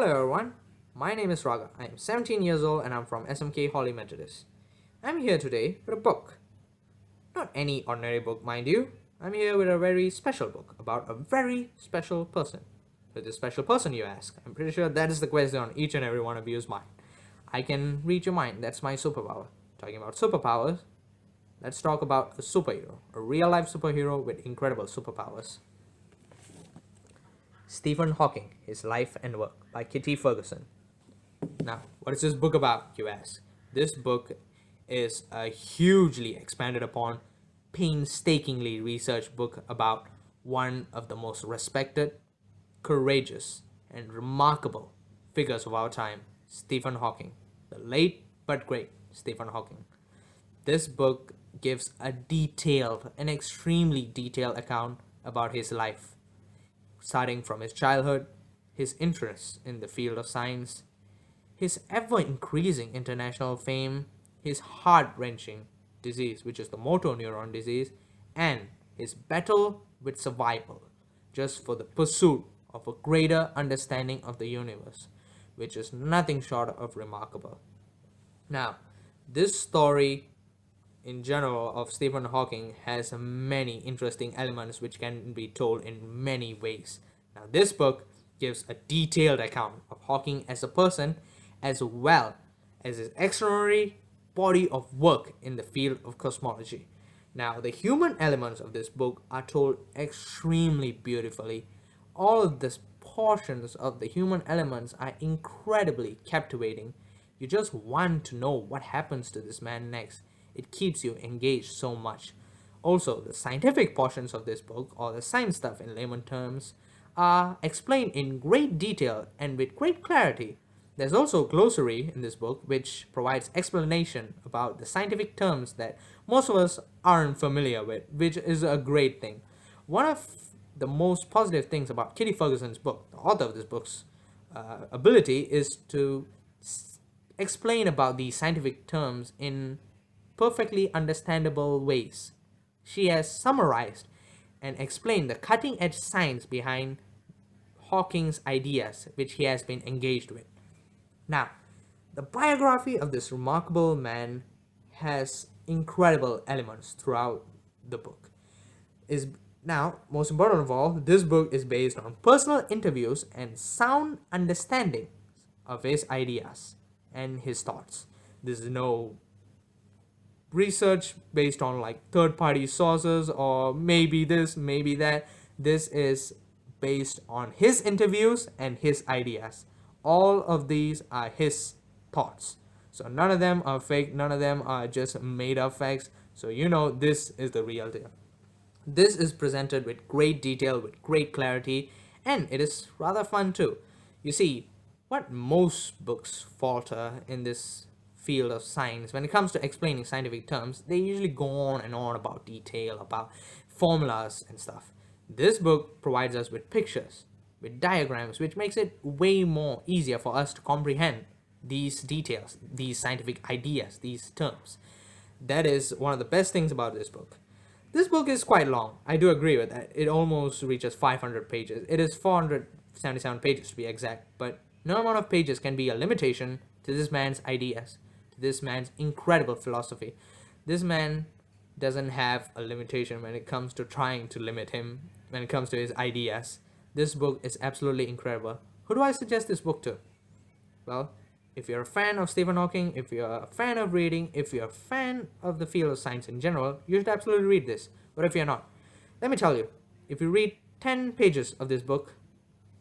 Hello everyone, my name is Raga. I am 17 years old and I'm from SMK Horley Methodist. I'm here today with a book. Not any ordinary book, mind you. I'm here with a very special book about a very special person. Who's this special person, you ask? I'm pretty sure that is the question on each and every one of you's mind. I can read your mind, that's my superpower. Talking about superpowers, let's talk about a superhero, a real life superhero with incredible superpowers. Stephen Hawking, His Life and Work by Kitty Ferguson. Now, what is this book about, you ask? This book is a hugely expanded upon, painstakingly researched book about one of the most respected, courageous, and remarkable figures of our time, Stephen Hawking, the late but great Stephen Hawking. This book gives a detailed, an extremely detailed account about his life, starting from his childhood, his interests in the field of science, his ever increasing international fame, his heart wrenching disease, which is the motor neuron disease, and his battle with survival, just for the pursuit of a greater understanding of the universe, which is nothing short of remarkable. Now, this story in general of Stephen Hawking has many interesting elements which can be told in many ways. Now, this book gives a detailed account of Hawking as a person as well as his extraordinary body of work in the field of cosmology. Now, the human elements of this book are told extremely beautifully. All of the portions of the human elements are incredibly captivating. You just want to know what happens to this man next. It keeps you engaged so much. Also, the scientific portions of this book, or the science stuff in layman terms, are explained in great detail and with great clarity. There's also a glossary in this book which provides explanation about the scientific terms that most of us aren't familiar with, which is a great thing. One of the most positive things about Kitty Ferguson's book, the author of this book's ability, is to explain about these scientific terms in perfectly understandable ways. She has summarized and explained the cutting edge science behind Hawking's ideas, which he has been engaged with. Now, the biography of this remarkable man has incredible elements throughout the book. Is now, most important of all, this book is based on personal interviews and sound understanding of his ideas and his thoughts. This is no research based on like third party sources or maybe this, maybe that. This is based on his interviews and his ideas. All of these are his thoughts. So none of them are fake, none of them are just made up facts. So you know this is the real deal. This is presented with great detail, with great clarity, and it is rather fun too. You see, what most books falter in this field of science, when it comes to explaining scientific terms, they usually go on and on about detail, about formulas and stuff. This book provides us with pictures, with diagrams, which makes it way more easier for us to comprehend these details, these scientific ideas, these terms. That is one of the best things about this book. This book is quite long. I do agree with that. It almost reaches 500 pages. It is 477 pages to be exact, but no amount of pages can be a limitation to this man's ideas, to this man's incredible philosophy. This man doesn't have a limitation when it comes to trying to limit him, when it comes to his ideas. This book is absolutely incredible. Who do I suggest this book to? Well, if you're a fan of Stephen Hawking, if you're a fan of reading, if you're a fan of the field of science in general, you should absolutely read this. But if you're not, let me tell you, if you read 10 pages of this book,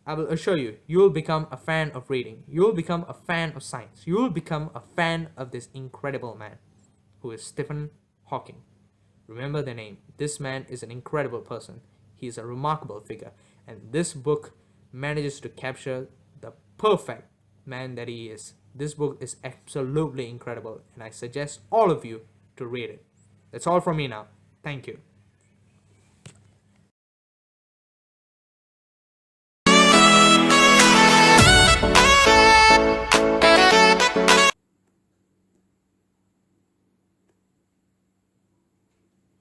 I will assure you, you will become a fan of reading. You will become a fan of science. You will become a fan of this incredible man, who is Stephen Hawking. Remember the name. This man is an incredible person. He is a remarkable figure. And this book manages to capture the perfect man that he is. This book is absolutely incredible, and I suggest all of you to read it. That's all from me now. Thank you.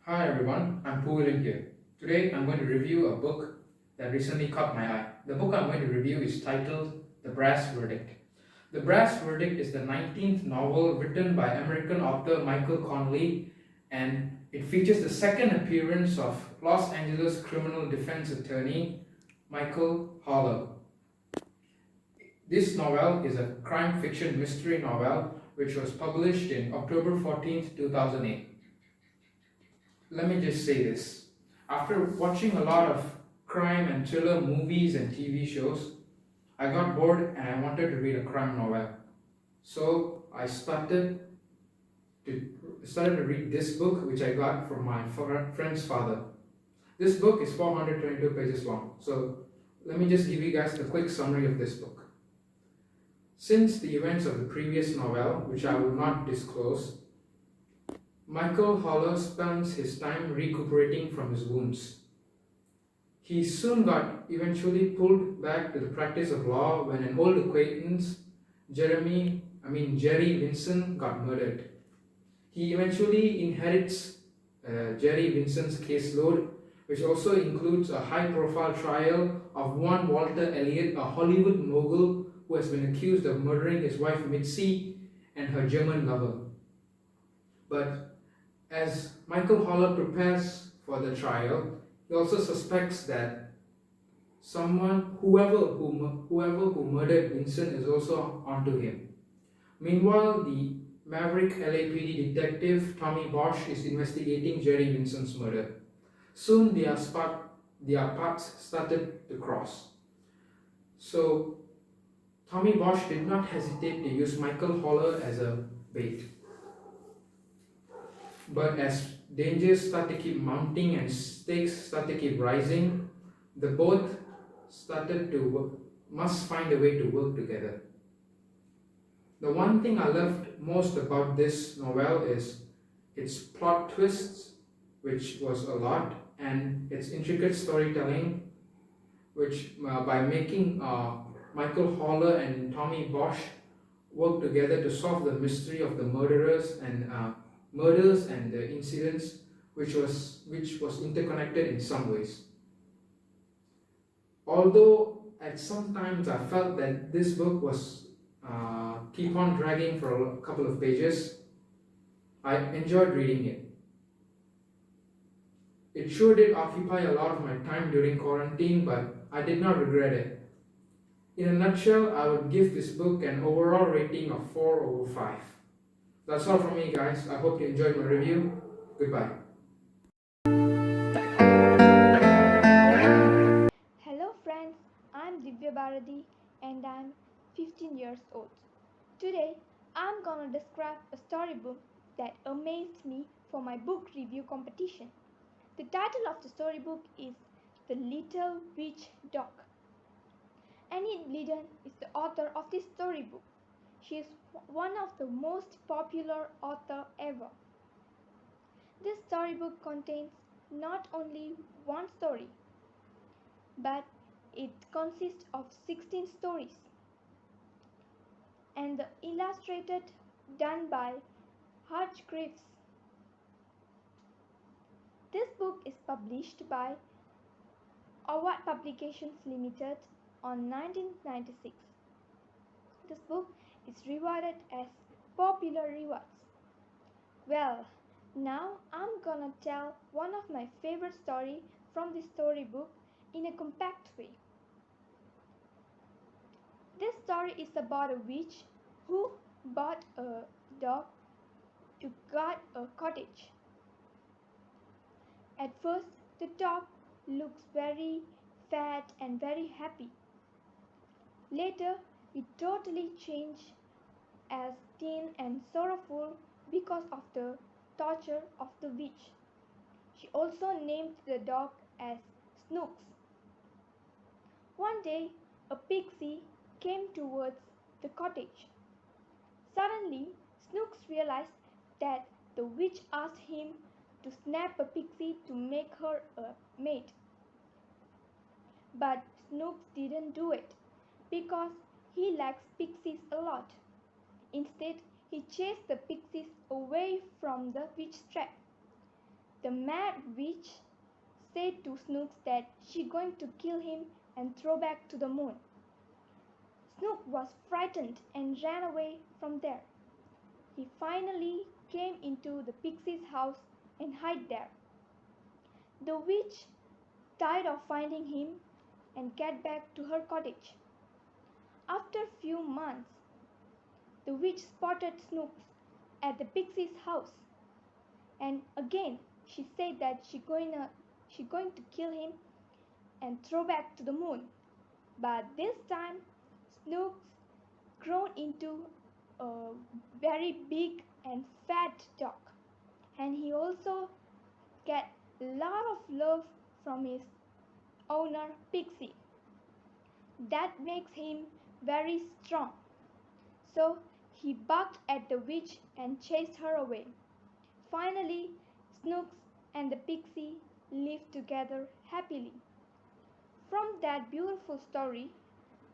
Hi everyone, I'm Pouvelan here. Today I'm going to review a book that recently caught my eye. The book I'm going to review is titled The Brass Verdict. The Brass Verdict is the 19th novel written by American author Michael Connelly, and it features the second appearance of Los Angeles criminal defense attorney Michael Horley. This novel is a crime fiction mystery novel which was published in October 14th, 2008. Let me just say this. After watching a lot of crime and thriller movies and TV shows, I got bored and I wanted to read a crime novel. So I started to read this book which I got from my friend's father. This book is 422 pages long. So let me just give you guys a quick summary of this book. Since the events of the previous novel, which I will not disclose, Michael Horley spends his time recuperating from his wounds. He soon got eventually pulled back to the practice of law when an old acquaintance, Jerry Vincent, got murdered. He eventually inherits Jerry Vincent's caseload, which also includes a high-profile trial of one Walter Elliott, a Hollywood mogul who has been accused of murdering his wife Mitzi and her German lover. But as Michael Horley prepares for the trial, he also suspects that whoever who murdered Vincent is also onto him. Meanwhile, the maverick LAPD detective Tommy Bosch is investigating Jerry Vincent's murder. Soon their paths started to cross. So Tommy Bosch did not hesitate to use Michael Horley as a bait. But as dangers start to keep mounting and stakes start to keep rising, the both must find a way to work together. The one thing I loved most about this novel is its plot twists, which was a lot, and its intricate storytelling, which by making Michael Horley and Tommy Bosch work together to solve the mystery of the murders and the incidents, which was interconnected in some ways. Although at some times I felt that this book was keep on dragging for a couple of pages, I enjoyed reading it. It sure did occupy a lot of my time during quarantine, but I did not regret it. In a nutshell, I would give this book an overall rating of 4/5. That's all from me, guys. I hope you enjoyed my review. Goodbye. Hello friends, I'm Divya Barathi and I'm 15 years old. Today, I'm gonna describe a storybook that amazed me for my book review competition. The title of the storybook is The Little Witch Dog. Annie Bledon is the author of this storybook. She is one of the most popular authors ever. This storybook contains not only one story, but it consists of 16 stories, and the illustrated done by Hargreaves. This book is published by Award Publications Limited on 1996. This book is rewarded as Popular Rewards. Well, now I'm gonna tell one of my favorite story from this storybook in a compact way. This story is about a witch who bought a dog to guard a cottage. At first, the dog looks very fat and very happy. Later, it totally changed as thin and sorrowful because of the torture of the witch. She also named the dog as Snooks. One day, a pixie came towards the cottage. Suddenly, Snooks realized that the witch asked him to snap a pixie to make her a maid. But Snooks didn't do it because he likes pixies a lot. Instead, he chased the pixies away from the witch trap. The mad witch said to Snooks that she's going to kill him and throw back to the moon. Snook was frightened and ran away from there. He finally came into the pixie's house and hid there. The witch died of finding him and get back to her cottage. After few months, the witch spotted Snooks at the pixie's house, and again she said that she going to kill him and throw back to the moon. But this time, Snooks grown into a very big and fat dog, and he also get a lot of love from his owner Pixie. That makes him very strong. So he barked at the witch and chased her away. Finally, Snooks and the pixie lived together happily. From that beautiful story,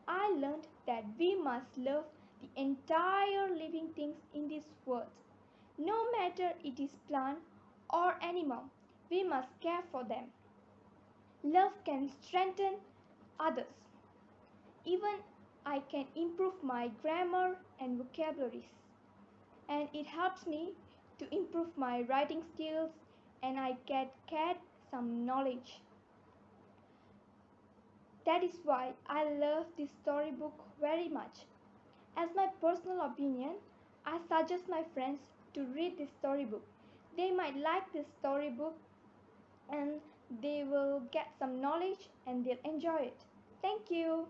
I learned that we must love the entire living things in this world. No matter it is plant or animal, we must care for them. Love can strengthen others. Even I can improve my grammar and vocabularies, and it helps me to improve my writing skills, and I get some knowledge. That is why I love this storybook very much. As my personal opinion, I suggest my friends to read this storybook. They might like this storybook and they will get some knowledge and they'll enjoy it. Thank you.